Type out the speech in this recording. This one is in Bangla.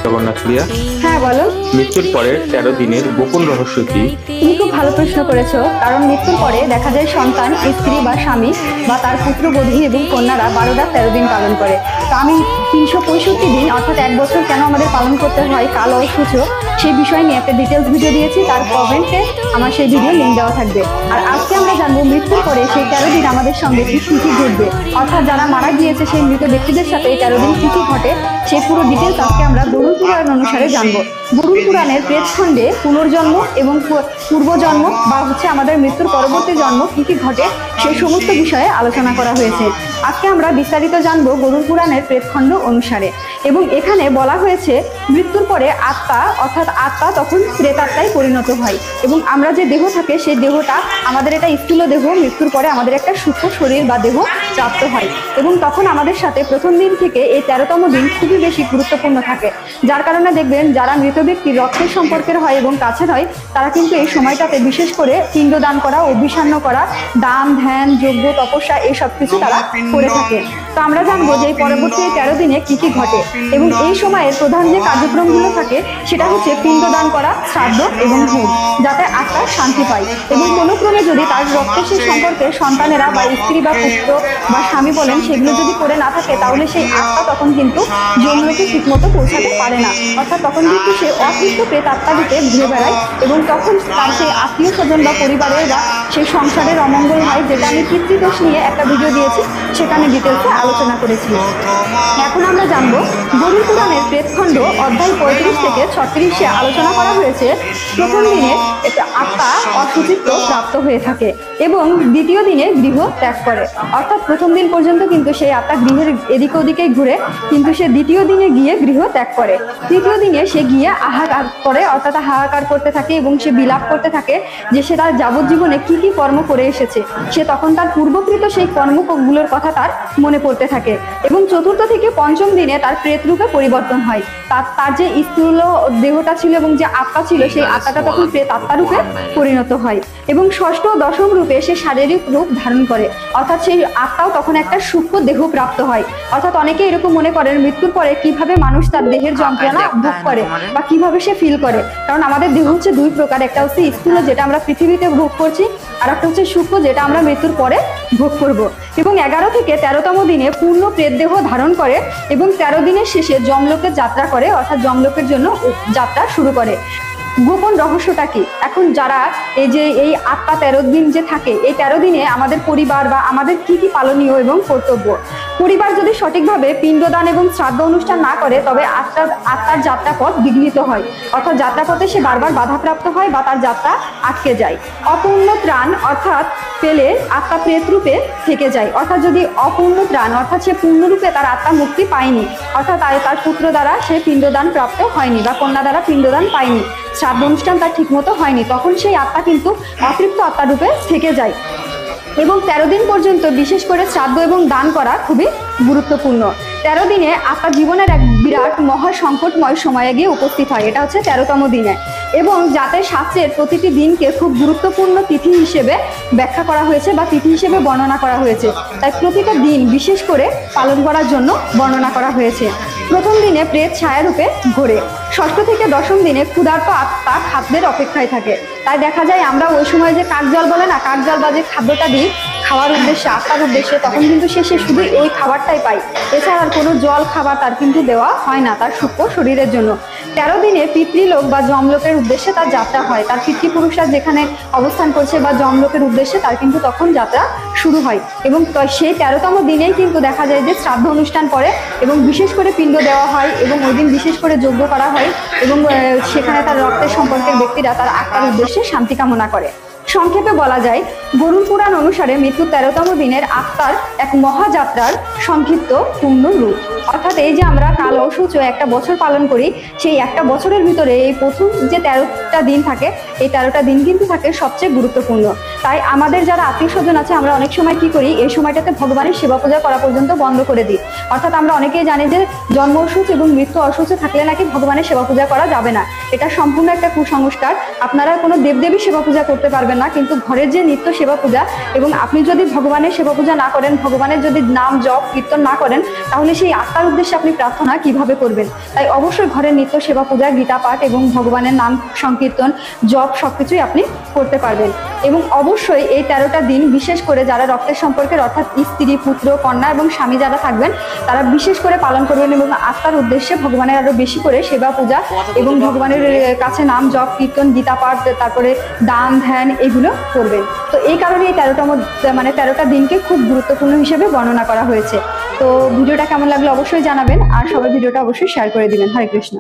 জগন্নাথ প্রিয়া, হ্যাঁ বলো। মৃত্যুর পরের 13 দিনের গোপন রহস্য কি? তুমি খুব ভালো প্রশ্ন করেছো, কারণ মৃত্যুর পরে দেখা যায় সন্তান, স্ত্রী বা স্বামী বা তার পুত্রবধূ এবং কন্যারা 12-13 দিন পালন করে। তো আমি 365 দিন অর্থাৎ 1 বছর কেন আমাদের পালন করতে হয় কাল অসুচ, সেই বিষয় নিয়ে একটা ডিটেলস ভিডিও দিয়েছি, তার কমেন্টে আমার সেই ভিডিও লিঙ্ক দেওয়া থাকবে। আর আজকে আমরা জানবো মৃত্যুর পরে সেই 13 দিন আমাদের সঙ্গে কি কি ঘটবে, অর্থাৎ যারা মারা গিয়েছে সেই মৃত ব্যক্তিদের সাথে এই 13 দিন কি কি ঘটে সেই পুরো ডিটেলস আজকে আমরা গরুড় পুরাণ অনুসারে জানবো। গরুড় পুরাণের প্রেতখণ্ডে পুনর্জন্ম এবং পূর্বজন্ম বা আমাদের মৃত্যুর পরবর্তী জন্ম কি কি ঘটে সেই সমস্ত বিষয়ে আলোচনা করা হয়েছে। আজকে আমরা বিস্তারিত জানবো গরুড় পুরাণের প্রেতখণ্ড অনুসারে। এবং এখানে বলা হয়েছে মৃত্যুর পরে আত্মা অর্থাৎ আত্মা তখন প্রেতাত্মায় পরিণত হয় এবং আমরা যে দেহ থাকে সেই দেহটা আমাদের এটা স্থূল দেহ, মৃত্যুর পরে আমাদের একটা সূক্ষ্ম শরীর বা দেহ প্রাপ্ত হয় এবং তখন আমাদের সাথে প্রথম দিন থেকে এই 13তম দিন খুবই বেশি গুরুত্বপূর্ণ থাকে। যার কারণে দেখবেন যারা মৃত ব্যক্তির রক্তের সম্পর্কের হয় এবং কাছের হয় তারা কিন্তু এই সময়টাতে বিশেষ করে পিণ্ডদান করা, অভিসান্ন করা, দান, ধ্যান, যজ্ঞ, তপস্যা এই সব কিছু তারা করে থাকে। তো আমরা জানবো যে এই পরবর্তী 13 দিনে কি কি ঘটে এবং এই সময়ের প্রধান যে কার্যক্রমগুলো থাকে সেটা হচ্ছে পিণ্ডদান করা, শ্রাদ্ধ এবং ভোগ, যাতে আত্মা শান্তি পায়। এবং কোনো ক্রমে যদি তার রক্তের সেই সম্পর্কে সন্তানেরা বা স্ত্রী বা পুত্র বা স্বামী বলেন সেগুলো যদি করে না থাকে তাহলে সেই আত্মা তখন কিন্তু যমলোকে ঠিকমতো পৌঁছাতে পারে না, অর্থাৎ তখন কিন্তু সে অতৃপ্ত প্রেত আত্মা রূপে ঘুরে বেড়ায় এবং তখন তার সেই আত্মীয় স্বজন বা পরিবারের বা সেই সংসারের অমঙ্গল হয়, যেটা আমি পিতৃদোষ নিয়ে একটা ভিডিও দিয়েছি, সেখানে ডিটেলসে আলোচনা করেছি। এখন আমরা জানবো গরুড় পুরাণের প্রেতখণ্ড অধ্যায় 35 থেকে 36-এ আলোচনা করা হয়েছে প্রথম দিনে আত্মা অশুচিত্ব প্রাপ্ত হয়ে থাকে এবং দ্বিতীয় দিনে গৃহ ত্যাগ করে, অর্থাৎ প্রথম দিন পর্যন্ত কিন্তু সেই আত্মা গৃহের এদিকে ওদিকে ঘুরে, কিন্তু সে দ্বিতীয় দিনে গিয়ে গৃহ ত্যাগ করে। তৃতীয় দিনে সে গিয়ে হাহাকার করে, অর্থাৎ হাহাকার করতে থাকে এবং সে বিলাপ করতে থাকে যে সে তার যাবজ্জীবনে কি কি কর্ম করে এসেছে। সে তখন তার পূর্বকৃত সেই কর্মগুলোর কথা তার মনে পড়তে থাকে এবং চতুর্থ থেকে পঞ্চম দিনে তার প্রেতরূপে পরিবর্তন হয়। তার যে স্থূল দেহটা ছিল এবং যে আত্মা ছিল সেই আত্মাটা তখন প্রেত আত্মা রূপে পরিণত হয় এবং ষষ্ঠ ও দশম রূপে সে শারীরিক রূপ ধারণ করে, অর্থাৎ সেই আত্মাও তখন একটা সূক্ষ্ম দেহ প্রাপ্ত হয়। অর্থাৎ অনেকে এরকম মনে করেন মৃত্যুর পরে কিভাবে মানুষ তার দেহের যন্ত্রণা ভোগ করে বা কিভাবে সে ফিল করে, কারণ আমাদের দেহ হচ্ছে দুই প্রকার, একটা হচ্ছে স্থূল যেটা আমরা পৃথিবীতে ভোগ করছি আর একটা হচ্ছে সূক্ষ্ম যেটা আমরা মৃত্যুর পরে ভোগ করব। এবং 11 থেকে 13তম দিনে পূর্ণ প্রেত দেহ ধারণ করে এবং 13 দিনের শেষে যমলোকের যাত্রা করে, অর্থাৎ যমলোকের জন্য যাত্রা শুরু করে। গোপন রহস্যটা কি? এখন যারা এই আত্মা 13 দিন যে থাকে, এই 13 দিনে আমাদের পরিবার বা আমাদের কি কি পালনীয় এবং কর্তব্য। পরিবার যদি সঠিকভাবে পিণ্ডদান এবং শ্রাদ্ধ অনুষ্ঠান না করে তবে আত্মার যাত্রাপথ বিঘ্নিত হয়, অর্থাৎ যাত্রাপথে সে বারবার বাধাপ্রাপ্ত হয় বা তার যাত্রা আটকে যায়। অপূর্ণ ত্রাণ অর্থাৎ পেলে আত্মা প্রেত রূপে থেকে যায়, অর্থাৎ যদি অপূর্ণ ত্রাণ অর্থাৎ সে পূর্ণরূপে তার আত্মা মুক্তি পায়নি, অর্থাৎ তার পুত্র দ্বারা সে পিণ্ডদান প্রাপ্ত হয়নি বা কন্যা দ্বারা পিণ্ডদান পায়নি, শ্রাদ্ধ অনুষ্ঠান তার ঠিকমতো হয়নি, তখন সেই আত্মা কিন্তু অতৃপ্ত আত্মা রূপে থেকে যায়। এবং 13 দিন পর্যন্ত বিশেষ করে শ্রাদ্ধ এবং দান করা খুবই গুরুত্বপূর্ণ। 13 দিনে আত্মা জীবনের এক বিরাট মহা সংকটময় সময়ে গিয়ে উপস্থিত হয়, এটা হচ্ছে 13তম দিনে। এবং যাতে শাস্ত্রের প্রতিটি দিনকে খুব গুরুত্বপূর্ণ তিথি হিসেবে ব্যাখ্যা করা হয়েছে বা তিথি হিসেবে বর্ণনা করা হয়েছে, তাই প্রতিটা দিন বিশেষ করে পালন করার জন্য বর্ণনা করা হয়েছে। প্রথম দিনে প্রেত ছায়ারূপে ঘোরে, ষষ্ঠ থেকে দশম দিনে ক্ষুধার্ত আত্মা খাদ্যের অপেক্ষায় থাকে, তাই দেখা যায় আমরা ওই সময় যে কাক জল বলে না, কাক জল বা যে খাদ্যটা দিই খাওয়ার উদ্দেশ্যে, আত্মার উদ্দেশ্যে, তখন কিন্তু সে শুধু ওই খাবারটাই পায়, এছাড়া আর কোনো জল খাবার তার কিন্তু দেওয়া হয় না তার সূক্ষ্ম শরীরের জন্য। 13 দিনে পিতৃলোক বা যমলোকের উদ্দেশ্যে তার যাত্রা হয়, তার পিতৃপুরুষরা যেখানে অবস্থান করছে বা যমলোকের উদ্দেশ্যে তার কিন্তু তখন যাত্রা শুরু হয়। এবং সেই 13তম দিনেই কিন্তু দেখা যায় যে শ্রাদ্ধ অনুষ্ঠান পরে এবং বিশেষ করে পিণ্ড দেওয়া হয় এবং ওই দিন বিশেষ করে যজ্ঞ করা হয় এবং সেখানে তার রক্তের সম্পর্কের ব্যক্তিরা তার আত্মার উদ্দেশ্যে শান্তি কামনা করে। সংক্ষেপে বলা যায় গরুড় পুরাণ অনুসারে মৃত্যুর 13তম দিনের আত্মার এক মহাযাত্রার সংক্ষিপ্ত পূর্ণ রূপ, অর্থাৎ এই যে আমরা কাল অসুচ একটা বছর পালন করি, সেই একটা বছরের ভিতরে এই প্রথম যে 13টা দিন থাকে এই 13টা দিন কিন্তু থাকে সবচেয়ে গুরুত্বপূর্ণ। তাই আমাদের যারা আত্মীয় স্বজন আছে আমরা অনেক সময় কি করি, এই সময়টাতে ভগবানের সেবা পূজা করা পর্যন্ত বন্ধ করে দিই, অর্থাৎ আমরা অনেকেই জানি যে জন্ম অসুচ এবং মৃত্যু অসুচে থাকলে নাকি ভগবানের সেবা পূজা করা যাবে না, এটা সম্পূর্ণ একটা কুসংস্কার। আপনারা কোনো দেবদেবী সেবা পূজা করতে পারবেন না না, কিন্তু ঘরের যে নিত্য সেবা পূজা এবং আপনি যদি ভগবানের সেবা পূজা না করেন, ভগবানের যদি নাম জপ কীর্তন না করেন, তাহলে সেই আত্মার উদ্দেশ্যে আপনি প্রার্থনা কিভাবে করবেন? তাই অবশ্যই ঘরের নিত্য সেবা পূজা, গীতা পাঠ এবং ভগবানের নাম সংকীর্তন জপ সবকিছুই আপনি করতে পারবেন। এবং অবশ্যই এই 13টা দিন বিশেষ করে যারা রক্তের সম্পর্কের অর্থাৎ স্ত্রী, পুত্র, কন্যা এবং স্বামী যারা থাকবেন তারা বিশেষ করে পালন করবেন এবং আত্মার উদ্দেশ্যে ভগবানের আরো বেশি করে সেবা পূজা এবং ভগবানের কাছে নাম জপ কীর্তন গীতা পাঠ তারপরে দান ধ্যান এগুলো করবেন। তো এই কারণে এই 13টা দিনকে খুব গুরুত্বপূর্ণ হিসেবে বর্ণনা করা হয়েছে। তো ভিডিওটা কেমন লাগলো অবশ্যই জানাবেন, আর সবাই ভিডিওটা অবশ্যই শেয়ার করে দিবেন। হরে কৃষ্ণ।